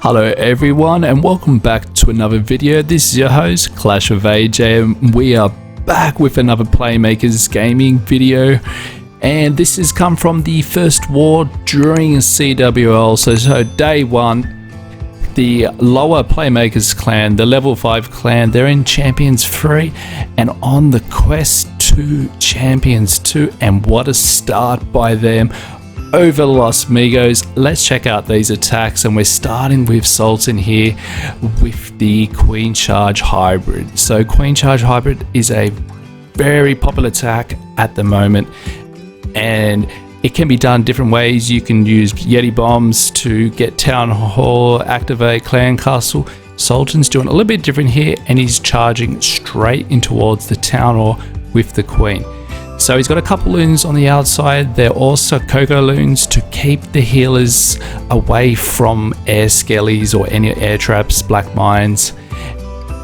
Hello everyone and welcome back to another video. This is your host Clash of AJ and we are back with another Playmakers gaming video, and this has come from the first war during CWL. So day one, the lower Playmakers clan, the level 5 clan, they're in Champions 3 and on the quest to Champions 2, and what a start by them over Los Migos. Let's check out these attacks, and we're starting with Sultan here with the Queen Charge Hybrid. So Queen Charge Hybrid is a very popular attack at the moment, and it can be done different ways. You can use Yeti bombs to get Town Hall, activate Clan Castle. Sultan's doing a little bit different here, and he's charging straight in towards the Town Hall with the Queen. So he's got a couple loons on the outside. They're also Coco loons to keep the healers away from air skellies or any air traps, black mines,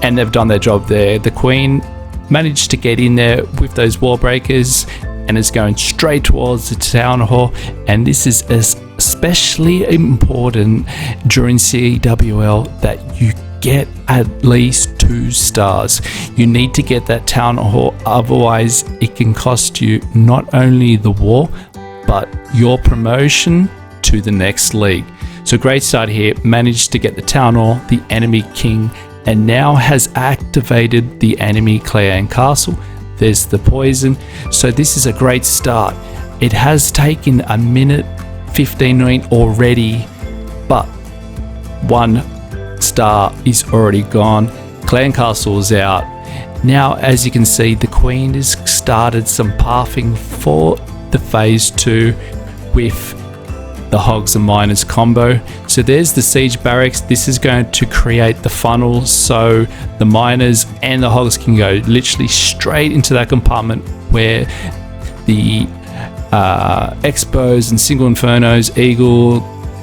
and they've done their job there. The Queen managed to get in there with those wall breakers and is going straight towards the Town Hall, and this is especially important during CWL that you get at least 2 stars. You need to get that Town Hall, otherwise it can cost you not only the war but your promotion to the next league. So great start here, managed to get the Town Hall, the enemy king, and now has activated the enemy clan castle. There's the poison, so this is a great start. It has taken a minute 15 already, but 1 star is already gone. Clan Castle is out. Now, as you can see, the Queen has started some pathing for the phase 2 with the Hogs and Miners combo. So there's the siege barracks. This is going to create the funnel, so the miners and the hogs can go literally straight into that compartment where the expos and single infernos, eagle,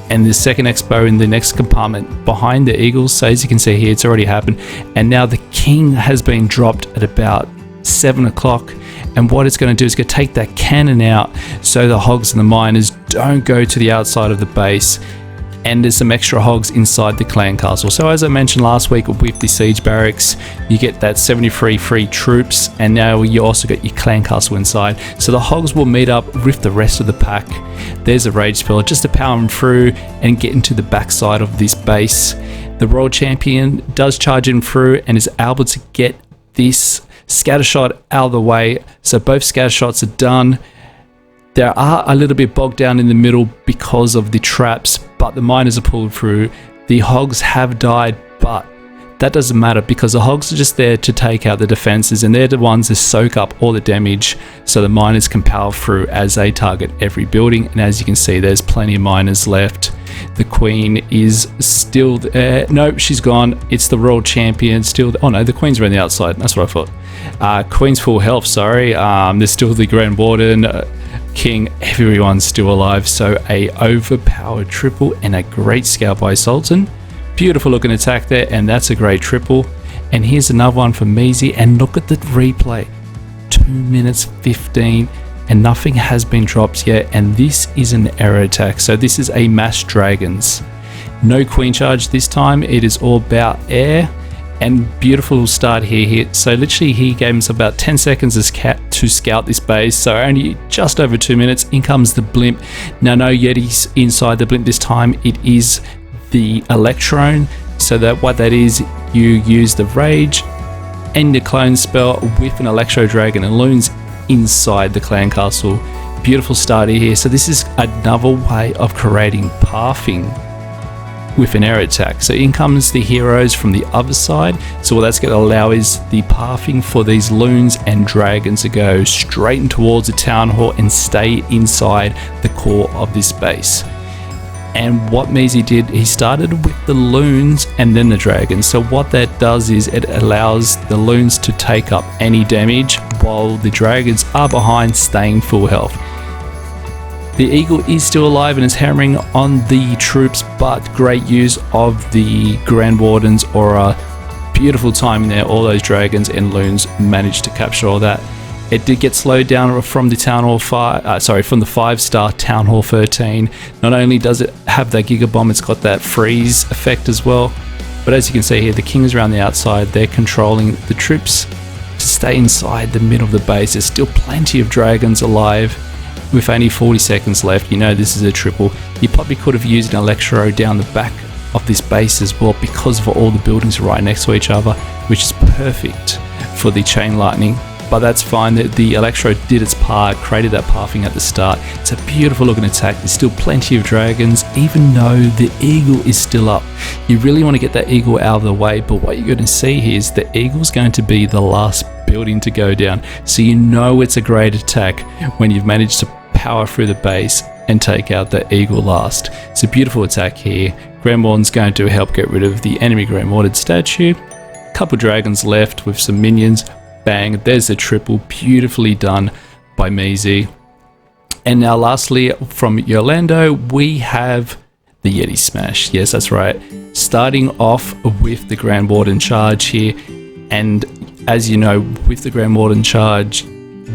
and the second expo in the next compartment behind the eagles. So as you can see here, it's already happened, and now the king has been dropped at about 7 o'clock, and what it's going to do is going to take that cannon out so the hogs and the miners don't go to the outside of the base, and there's some extra hogs inside the clan castle. So as I mentioned last week with the siege barracks, you get that 73 free troops, and now you also get your clan castle inside. So the hogs will meet up with the rest of the pack. There's a rage spell just to power them through and get into the backside of this base. The Royal Champion does charge in through and is able to get this scatter shot out of the way. So both scatter shots are done. They are a little bit bogged down in the middle because of the traps, but the miners are pulled through. The hogs have died, but that doesn't matter because the hogs are just there to take out the defenses, and they're the ones that soak up all the damage so the miners can power through as they target every building. And as you can see, there's plenty of miners left. The Queen is still there. Nope, she's gone. It's the Royal Champion still. Oh no, the Queen's around the outside. That's what I thought. Queen's full health, sorry. There's still the Grand Warden, King, everyone's still alive. So a overpowered triple and a great scout by Sultan. Beautiful looking attack there, and that's a great triple. And here's another one for Measy, and look at the replay. 2 minutes 15 and nothing has been dropped yet, and this is an error attack. So this is a mass dragons. No Queen Charge this time, it is all about air. And beautiful start here. So literally he gave us about 10 seconds to scout this base, so only just over 2 minutes. In comes the blimp. Now no Yetis inside the blimp this time, it is the Electron. So that what that is, you use the rage and the clone spell with an Electro Dragon and loons inside the clan castle. Beautiful start here. So this is another way of creating pathing with an air attack. So in comes the heroes from the other side. So what that's going to allow is the pathing for these loons and dragons to go straight in towards the Town Hall and stay inside the core of this base. And what Measy did, he started with the loons and then the dragons. So what that does is it allows the loons to take up any damage while the dragons are behind, staying full health. The eagle is still alive and is hammering on the troops, but great use of the Grand Warden's aura. Beautiful timing there. All those dragons and loons managed to capture all that. It did get slowed down from the Town Hall 5, from the 5-star Town Hall 13. Not only does it have that Giga Bomb, it's got that freeze effect as well. But as you can see here, the king is around the outside. They're controlling the troops to stay inside the middle of the base. There's still plenty of dragons alive. With only 40 seconds left, you know this is a triple. You probably could have used an Electro down the back of this base as well, because of all the buildings right next to each other, which is perfect for the chain lightning. But that's fine. The Electro did its part, created that pathing at the start. It's a beautiful looking attack. There's still plenty of dragons, even though the eagle is still up. You really want to get that eagle out of the way, but what you're going to see here is the eagle's going to be the last building to go down. So you know it's a great attack when you've managed to power through the base and take out the eagle last. It's a beautiful attack here. Grand Warden's going to help get rid of the enemy Grand Warden statue. Couple dragons left with some minions. Bang, there's a triple, beautifully done by Measy. And now lastly, from Yolando, we have the Yeti Smash. Yes, that's right. Starting off with the Grand Warden charge here. And as you know, with the Grand Warden charge,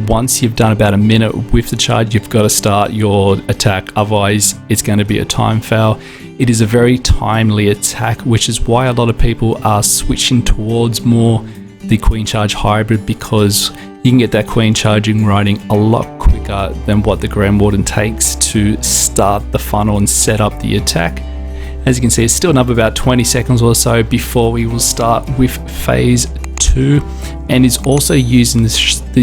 once you've done about a minute with the charge, you've got to start your attack. Otherwise, it's going to be a time fail. It is a very timely attack, which is why a lot of people are switching towards more the Queen Charge hybrid, because you can get that Queen charging riding a lot quicker than what the Grand Warden takes to start the funnel and set up the attack. As you can see, it's still another about 20 seconds or so before we will start with phase 2, and is also using the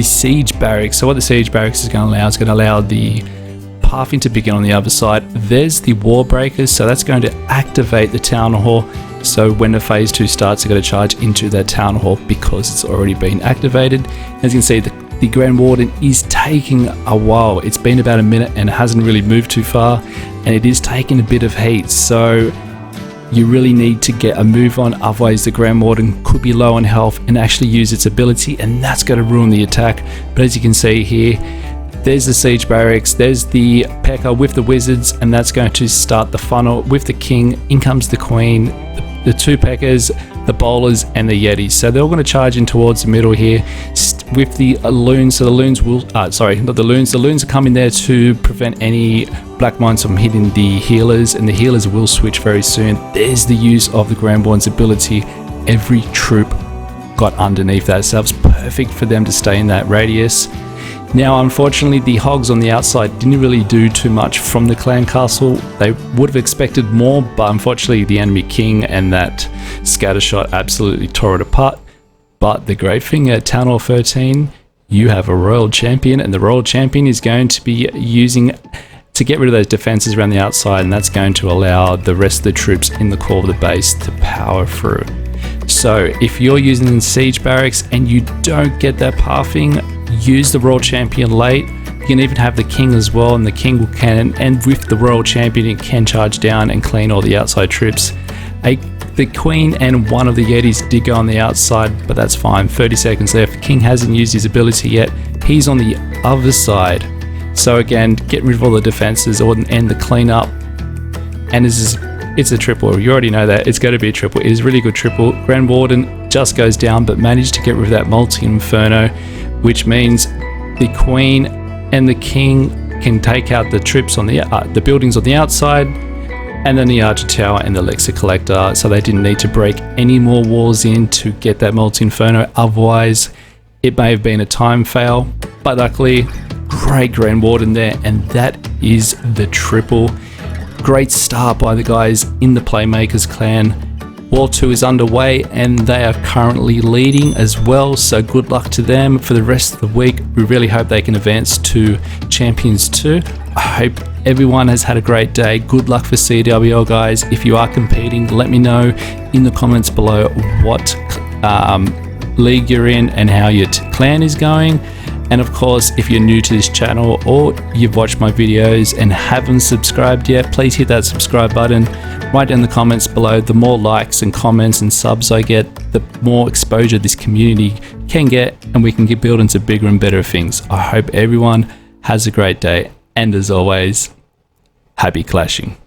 siege barracks. So what the siege barracks is going to allow, is going to allow the pathing to begin on the other side. There's the wall breakers, so that's going to activate the town hall. So when the phase 2 starts, they're going to charge into that town hall because it's already been activated. As you can see, the Grand Warden is taking a while. It's been about a minute and it hasn't really moved too far, and it is taking a bit of heat. So you really need to get a move on, otherwise the Grand Warden could be low on health and actually use its ability, and that's going to ruin the attack. But as you can see here, there's the siege barracks, there's the P.E.K.K.A. with the wizards, and that's going to start the funnel with the king. In comes the queen, the two P.E.K.K.A.s, the bowlers, and the Yetis. So they're all going to charge in towards the middle here with the loons. So the loons will, sorry, not the loons. The loons are coming there to prevent any black mines from hitting the healers, and the healers will switch very soon. There's the use of the Grand Warden's ability. Every troop got underneath that, so that was perfect for them to stay in that radius. Now, unfortunately, the hogs on the outside didn't really do too much from the clan castle. They would have expected more, but unfortunately, the enemy king and that scatter shot absolutely tore it apart. But the great thing at Town Hall 13, you have a royal champion, and the royal champion is going to be using to get rid of those defenses around the outside, and that's going to allow the rest of the troops in the core of the base to power through. So if you're using the siege barracks and you don't get that pathing, use the royal champion late. You can even have the king as well, and the king can, and with the royal champion, it can charge down and clean all the outside troops. The queen and one of the Yetis did go on the outside, but that's fine. 30 seconds left. The king hasn't used his ability yet. He's on the other side. So again, get rid of all the defenses and the cleanup. And it's a triple. You already know that. It's going to be a triple. It is a really good triple. Grand Warden just goes down, but managed to get rid of that multi-inferno, which means the queen and the king can take out the troops on the buildings on the outside, and then the archer tower and the elixir collector, so they didn't need to break any more walls in to get that multi-inferno. Otherwise, it may have been a time fail, but luckily, great Grand Warden there, and that is the triple. Great start by the guys in the Playmakers clan. War 2 is underway, and they are currently leading as well, so good luck to them for the rest of the week. We really hope they can advance to Champions 2. I hope everyone has had a great day. Good luck for CWL, guys. If you are competing, let me know in the comments below what league you're in and how your clan is going. And of course, if you're new to this channel or you've watched my videos and haven't subscribed yet, please hit that subscribe button. Write down in the comments below. The more likes and comments and subs I get, the more exposure this community can get, and we can get built into bigger and better things. I hope everyone has a great day, and as always, happy clashing.